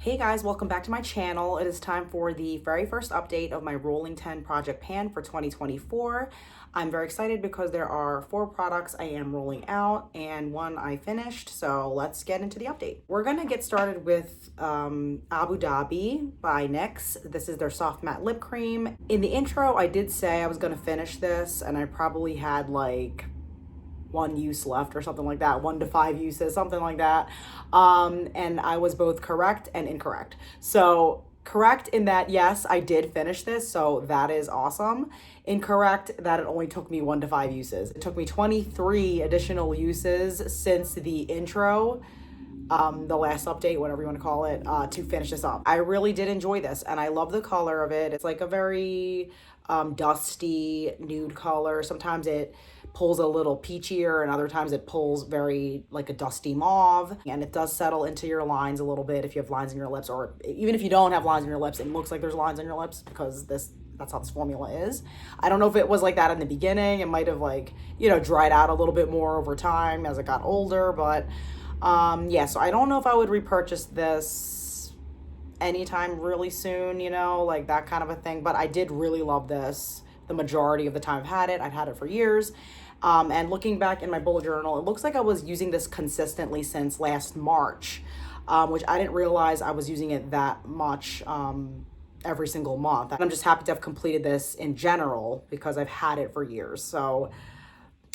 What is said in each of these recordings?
Hey guys, welcome back to my channel. It is time for the very first update of my Rolling 10 Project Pan for 2024. I'm very excited because there are 4 products I am rolling out and 1 I finished, so let's get into the update. We're gonna get started with Abu Dhabi by NYX. This is their soft matte lip cream. In the intro, I did say I was gonna finish this and I probably had like 1 use left or something like that, 1 to 5 uses, something like that. And I was both correct and incorrect. So correct in that, yes, I did finish this, so that is awesome. Incorrect that it only took me 1 to 5 uses. It took me 23 additional uses since the intro, the last update, whatever you want to call it, to finish this up. I really did enjoy this and I love the color of it. It's like a very dusty nude color. Sometimes it pulls a little peachier and other times it pulls very like a dusty mauve, and it does settle into your lines a little bit if you have lines in your lips, or even if you don't have lines in your lips, it looks like there's lines on your lips because that's how this formula is. I don't know if it was like that in the beginning. It might have like, dried out a little bit more over time as it got older, but yeah, so I don't know if I would repurchase this anytime really soon, like that kind of a thing, but I did really love this the majority of the time I've had it for years. And looking back in my bullet journal, it looks like I was using this consistently since last March, which I didn't realize I was using it that much every single month. And I'm just happy to have completed this in general because I've had it for years. So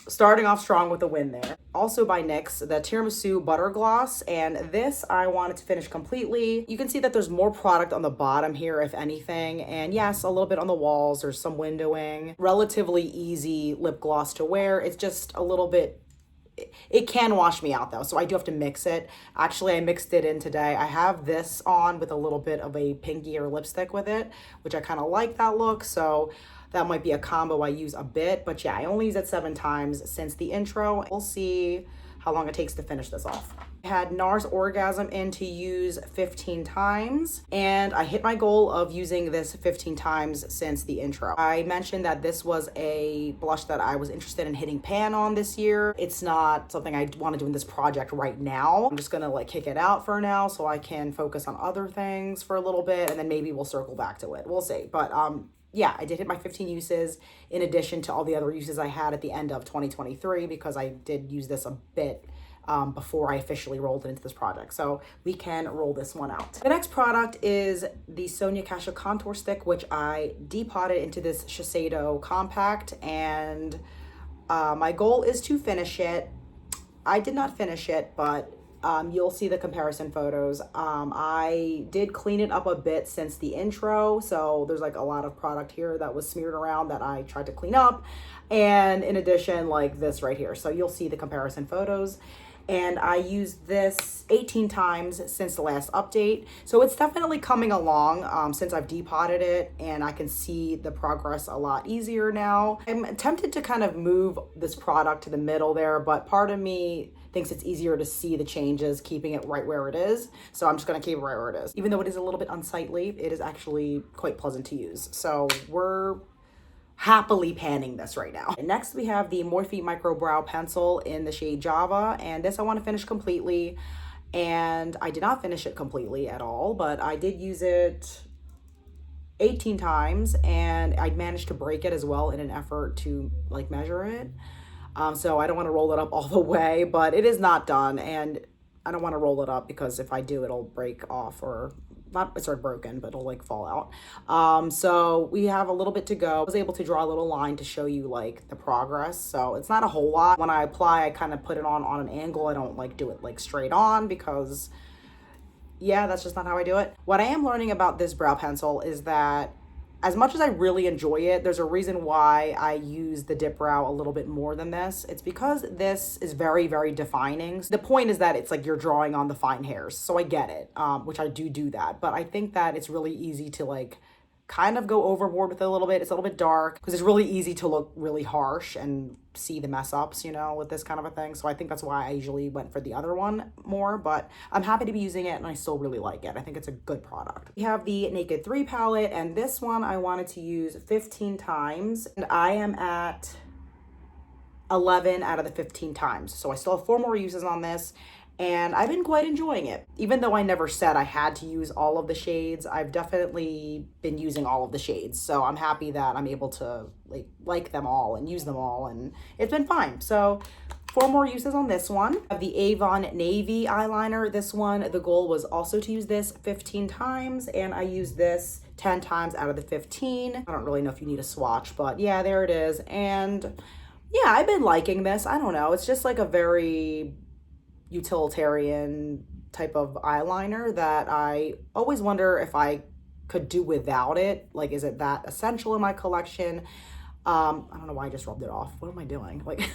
starting off strong with a win there. Also by NYX, the Tiramisu Butter Gloss, and this I wanted to finish completely. You can see that there's more product on the bottom here, if anything, and yes, a little bit on the walls. There's some windowing. Relatively easy lip gloss to wear. It's just a little bit, it can wash me out though, so I do have to mix it. Actually, I mixed it in today. I have this on with a little bit of a pinkier lipstick with it, which I kind of like that look, so that might be a combo I use a bit, but yeah, I only use it 7 times since the intro. We'll see how long it takes to finish this off. I had NARS Orgasm in to use 15 times, and I hit my goal of using this 15 times since the intro. I mentioned that this was a blush that I was interested in hitting pan on this year. It's not something I want to do in this project right now. I'm just gonna like kick it out for now so I can focus on other things for a little bit, and then maybe we'll circle back to it. We'll see, but yeah, I did hit my 15 uses in addition to all the other uses I had at the end of 2023 because I did use this a bit before I officially rolled into this project. So we can roll this one out. The next product is the Sonia Kashuk Contour Stick, which I depotted into this Shiseido Compact, and my goal is to finish it. I did not finish it, but you'll see the comparison photos. I did clean it up a bit since the intro, so there's like a lot of product here that was smeared around that I tried to clean up, and in addition, like this right here. So you'll see the comparison photos. And I used this 18 times since the last update. So it's definitely coming along since I've depotted it, and I can see the progress a lot easier now. I'm tempted to kind of move this product to the middle there, but part of me thinks it's easier to see the changes keeping it right where it is. So I'm just gonna keep it right where it is. Even though it is a little bit unsightly, it is actually quite pleasant to use. So we're happily panning this right now. And next we have the Morphe Micro Brow Pencil in the shade Java, and this I want to finish completely, and I did not finish it completely at all, but I did use it 18 times, and I managed to break it as well in an effort to like measure it. So I don't want to roll it up all the way, but it is not done, and I don't want to roll it up because if I do, it'll break off, or not, it's already broken, but it'll like fall out. So we have a little bit to go. I was able to draw a little line to show you like the progress. So it's not a whole lot. When I apply, I kind of put it on an angle. I don't like do it like straight on because yeah, that's just not how I do it. What I am learning about this brow pencil is that as much as I really enjoy it, there's a reason why I use the Dip Brow a little bit more than this. It's because this is very, very defining. The point is that it's like you're drawing on the fine hairs. So I get it, which I do that. But I think that it's really easy to like kind of go overboard with it a little bit. It's a little bit dark because it's really easy to look really harsh and see the mess ups, with this kind of a thing. So I think that's why I usually went for the other one more, but I'm happy to be using it and I still really like it. I think it's a good product. We have the Naked 3 palette, and this one I wanted to use 15 times, and I am at 11 out of the 15 times. So I still have 4 more uses on this, and I've been quite enjoying it. Even though I never said I had to use all of the shades, I've definitely been using all of the shades. So I'm happy that I'm able to like them all and use them all, and it's been fine. So 4 more uses on this one. I have the Avon Navy eyeliner. This one, the goal was also to use this 15 times, and I used this 10 times out of the 15. I don't really know if you need a swatch, but yeah, there it is. And yeah, I've been liking this. I don't know. It's just like a very utilitarian type of eyeliner that I always wonder if I could do without it. Like, is it that essential in my collection? I don't know why I just rubbed it off. What am I doing? Like,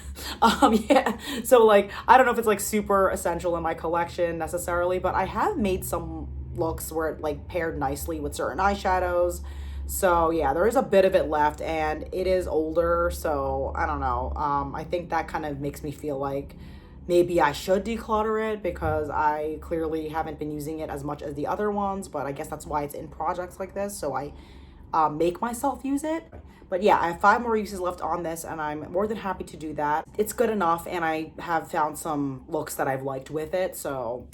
yeah. So like, I don't know if it's like super essential in my collection necessarily, but I have made some looks where it like paired nicely with certain eyeshadows. So yeah, there is a bit of it left, and it is older. So I don't know. I think that kind of makes me feel like maybe I should declutter it because I clearly haven't been using it as much as the other ones, but I guess that's why it's in projects like this. So I make myself use it. But yeah, I have 5 more uses left on this, and I'm more than happy to do that. It's good enough, and I have found some looks that I've liked with it. So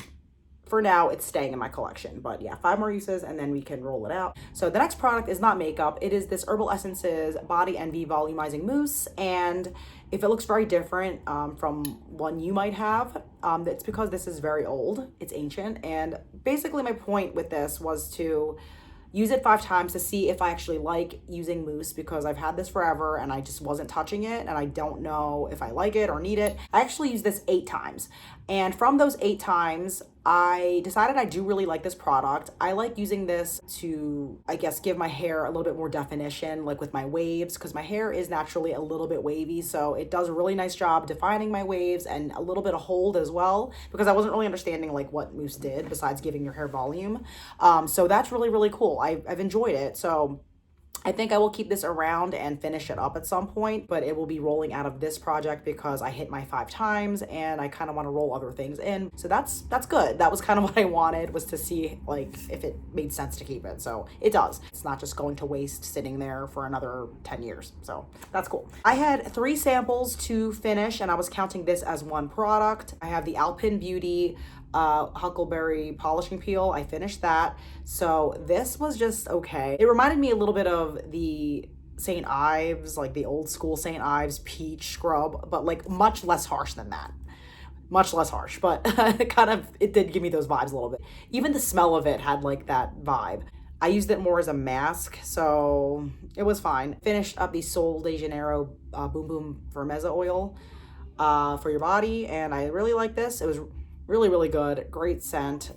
for now, it's staying in my collection. But yeah, 5 more uses, and then we can roll it out. So the next product is not makeup. It is this Herbal Essences Body Envy Volumizing Mousse. And if it looks very different from one you might have, it's because this is very old. It's ancient. And basically my point with this was to use it 5 times to see if I actually like using mousse, because I've had this forever and I just wasn't touching it and I don't know if I like it or need it. I actually used this 8 times. And from those 8 times, I decided I do really like this product. I like using this to, I guess, give my hair a little bit more definition, like with my waves, because my hair is naturally a little bit wavy. So it does a really nice job defining my waves and a little bit of hold as well, because I wasn't really understanding like what mousse did besides giving your hair volume. So that's really, really cool. I've enjoyed it. So I think I will keep this around and finish it up at some point, but it will be rolling out of this project because I hit my 5 times and I kind of want to roll other things in. So that's good. That was kind of what I wanted, was to see like if it made sense to keep it. So it does. It's not just going to waste sitting there for another 10 years. So that's cool. I had 3 samples to finish, and I was counting this as one product. I have the Alpine Beauty Huckleberry polishing peel. I finished that. So this was just okay. It reminded me a little bit of the St. Ives, like the old school St. Ives peach scrub, but like much less harsh than that. Much less harsh, but it did give me those vibes a little bit. Even the smell of it had like that vibe. I used it more as a mask, so it was fine. Finished up the Sol de Janeiro Boom Boom Firmeza oil for your body, and I really like this. It was really, really good. Great scent.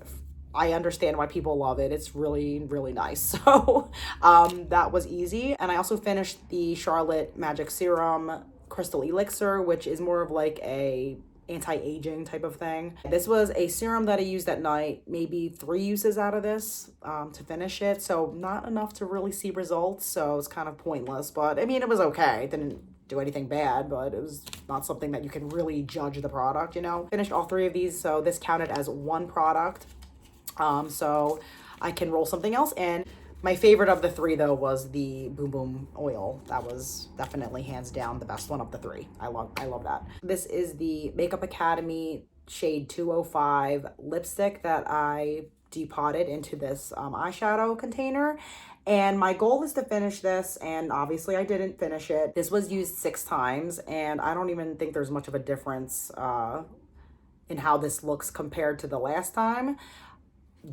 I understand why people love it. It's really, really nice. So that was easy. And I also finished the Charlotte Magic Serum Crystal Elixir, which is more of like a anti-aging type of thing. This was a serum that I used at night, maybe 3 uses out of this to finish it. So not enough to really see results. So it's kind of pointless, but I mean, it was okay. It didn't do anything bad, but it was not something that you can really judge the product, you know. Finished all 3 of these, so this counted as one product. So I can roll something else in. My favorite of the 3 though was the Boom Boom oil. That was definitely hands down the best one of the 3. I love that. This is the Makeup Academy shade 205 lipstick that I depotted into this eyeshadow container. And my goal is to finish this, and obviously I didn't finish it. This was used 6 times, and I don't even think there's much of a difference in how this looks compared to the last time,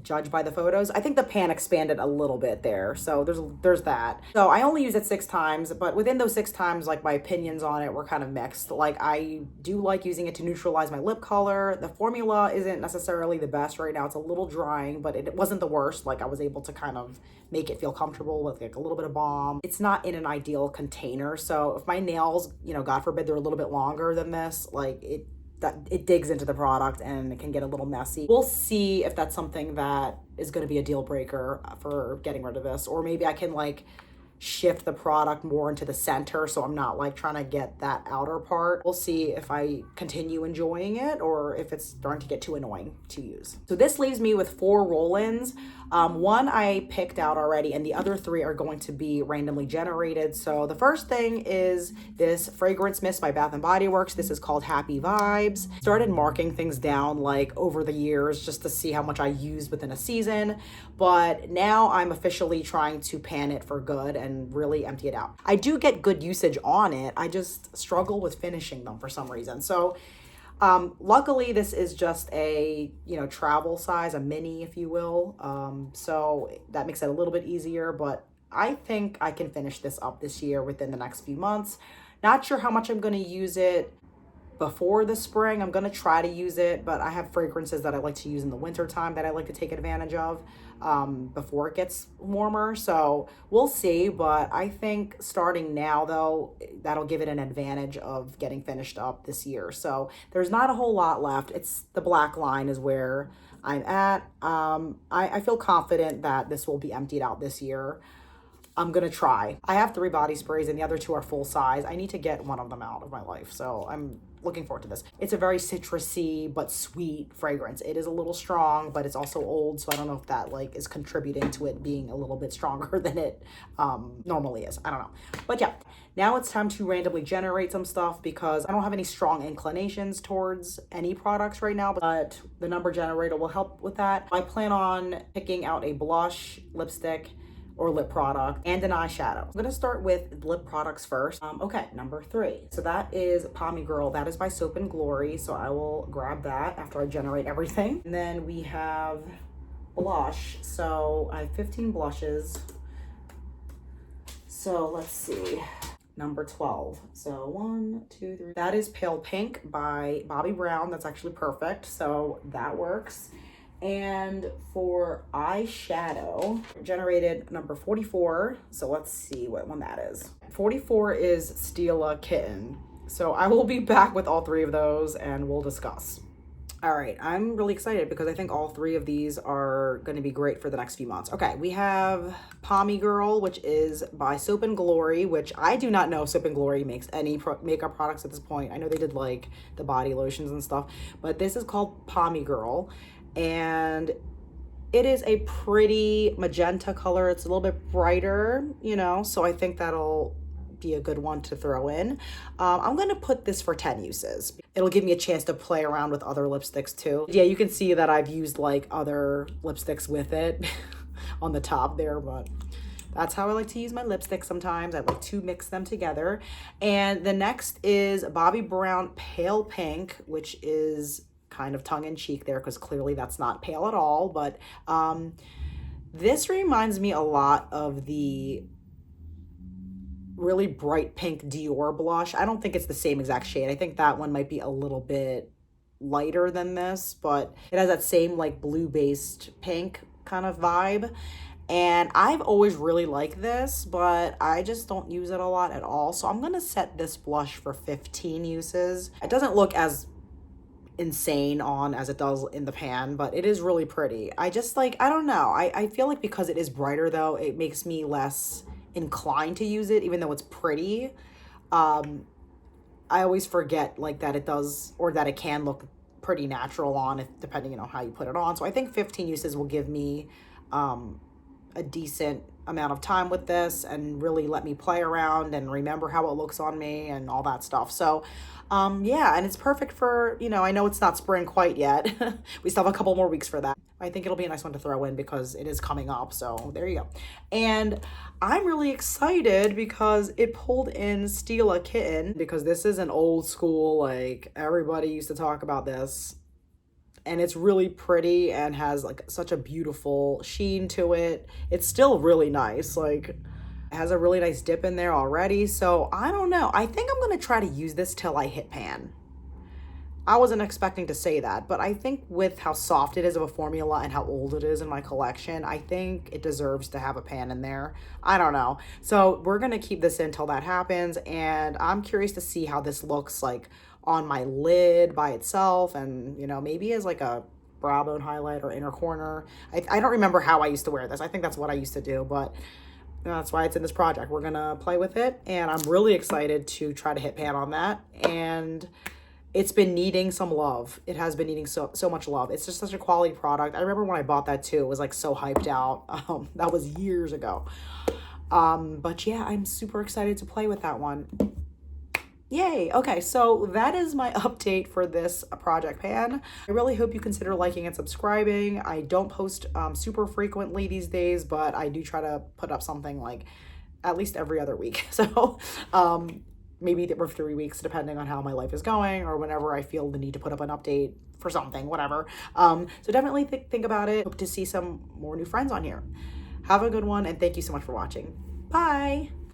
judged by the photos. I think the pan expanded a little bit there, so there's that. So I only used it 6 times, but within those 6 times, like, my opinions on it were kind of mixed. Like, I do like using it to neutralize my lip color. The formula isn't necessarily the best right now. It's a little drying, but it wasn't the worst. Like, I was able to kind of make it feel comfortable with like a little bit of balm. It's not in an ideal container, so if my nails, you know, God forbid they're a little bit longer than this, like it digs into the product and it can get a little messy. We'll see if that's something that is going to be a deal breaker for getting rid of this, or maybe I can like shift the product more into the center so I'm not like trying to get that outer part. We'll see if I continue enjoying it or if it's starting to get too annoying to use. So this leaves me with 4 roll-ins. One I picked out already and the other 3 are going to be randomly generated. So the first thing is this fragrance mist by Bath & Body Works. This is called Happy Vibes. Started marking things down like over the years just to see how much I used within a season, but now I'm officially trying to pan it for good and really empty it out. I do get good usage on it. I just struggle with finishing them for some reason. So luckily this is just a, travel size, a mini, if you will. So that makes it a little bit easier, but I think I can finish this up this year within the next few months. Not sure how much I'm going to use it before the spring. I'm going to try to use it, but I have fragrances that I like to use in the winter time that I like to take advantage of before it gets warmer. So we'll see, but I think starting now though, that'll give it an advantage of getting finished up this year. So there's not a whole lot left. It's the black line is where I'm at. I feel confident that this will be emptied out this year. I'm gonna try. I have 3 body sprays and the other 2 are full size. I need to get one of them out of my life, so I'm looking forward to this. It's a very citrusy but sweet fragrance. It is a little strong, but it's also old, so I don't know if that like is contributing to it being a little bit stronger than it normally is. I don't know. But yeah, now it's time to randomly generate some stuff because I don't have any strong inclinations towards any products right now, but the number generator will help with that. I plan on picking out a blush, lipstick, or lip product, and an eyeshadow. I'm gonna start with lip products first. Okay, number 3. So that is Pommy Girl. That is by Soap and Glory. So I will grab that after I generate everything. And then we have blush. So I have 15 blushes. So let's see. Number 12. So 1, 2, 3. That is Pale Pink by Bobbi Brown. That's actually perfect. So that works. And for eyeshadow, generated number 44. So let's see what one that is. 44 is Stila Kitten. So I will be back with all 3 of those and we'll discuss. All right, I'm really excited because I think all 3 of these are going to be great for the next few months. Okay, we have Pommy Girl, which is by Soap and Glory, which I do not know if Soap and Glory makes any makeup products at this point. I know they did like the body lotions and stuff, but this is called Pommy Girl. And it is a pretty magenta color. It's a little bit brighter, so I think that'll be a good one to throw in. I'm gonna put this for 10 uses. It'll give me a chance to play around with other lipsticks too. Yeah, you can see that I've used like other lipsticks with it on the top there, but that's how I like to use my lipstick sometimes. I like to mix them together. And the next is Bobbi Brown Pale Pink, which is kind of tongue-in-cheek there because clearly that's not pale at all, but this reminds me a lot of the really bright pink Dior blush. I don't think it's the same exact shade. I think that one might be a little bit lighter than this, but it has that same like blue-based pink kind of vibe. And I've always really liked this, but I just don't use it a lot at all. So I'm gonna set this blush for 15 uses. It doesn't look as insane on as it does in the pan, but it is really pretty. I just like, I don't know. I feel like because it is brighter though, it makes me less inclined to use it, even though it's pretty. I always forget like that it does, or that it can look pretty natural on it, depending on how you put it on. So I think 15 uses will give me a decent amount of time with this and really let me play around and remember how it looks on me and all that stuff. So yeah, and it's perfect for, I know it's not spring quite yet. We still have a couple more weeks for that. I think it'll be a nice one to throw in because it is coming up. So there you go. And I'm really excited because it pulled in Stila Kitten, because this is an old school, like everybody used to talk about this. And it's really pretty and has like such a beautiful sheen to it. It's still really nice. Like it has a really nice dip in there already. So I don't know. I think I'm going to try to use this till I hit pan. I wasn't expecting to say that, but I think with how soft it is of a formula and how old it is in my collection, I think it deserves to have a pan in there. I don't know. So we're going to keep this until that happens. And I'm curious to see how this looks like on my lid by itself, and maybe as like a brow bone highlight or inner corner. I don't remember how I used to wear this. I think that's what I used to do, but That's why it's in this project. We're gonna play with it, and I'm really excited to try to hit pan on that. And it's been needing some love. It has been needing so much love. It's just such a quality product. I remember when I bought that too, it was like so hyped out. That was years ago. But yeah, I'm super excited to play with that one. Yay. Okay, so that is my update for this project pan. I really hope you consider liking and subscribing. I don't post super frequently these days, but I do try to put up something like at least every other week. So maybe every 3 weeks, depending on how my life is going, or whenever I feel the need to put up an update for something, whatever. So definitely think about it. Hope to see some more new friends on here. Have a good one, and thank you so much for watching. Bye.